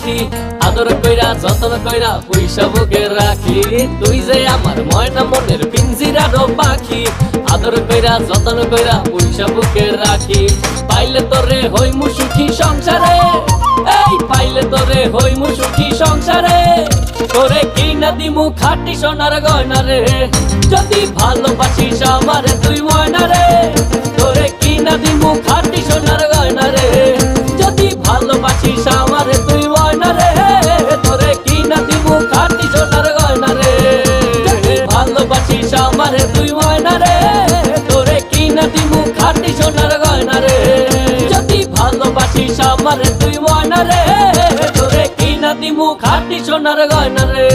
পাখি আদর কইরা যত্ন কইরা পয়সা বুকে রাখি তুই যে আমার ময়না মনের পিঞ্জিরারও পাখি আদর কইরা যত্ন কইরা পয়সা বুকে রাখি পাইলে তোরে হইমু সুখী সংসারে এই পাইলে তোরে হইমু সুখী সংসারে তোরে কিনা দিমু খাঁটি সোনার গয়না রে যদি ভালোবাসিস আমারে তুই ময়না রে তোরে কিনা দিমু খাঁটি সোনার গয়না রে যদি ভালোবাসিস আমারে তুই ময়না রে তোরে কিনা দিমু খাঁটি সোনার গয়না রে যদি ভালোবাসিস আমারে তুই ময়না রে তোরে কিনা দিমু খাঁটি সোনার গয়না রে যদি ভালোবাসিস আমারে তুই ময়না রে তোরে কিনা দিমু খাঁটি সোনার গয়না রে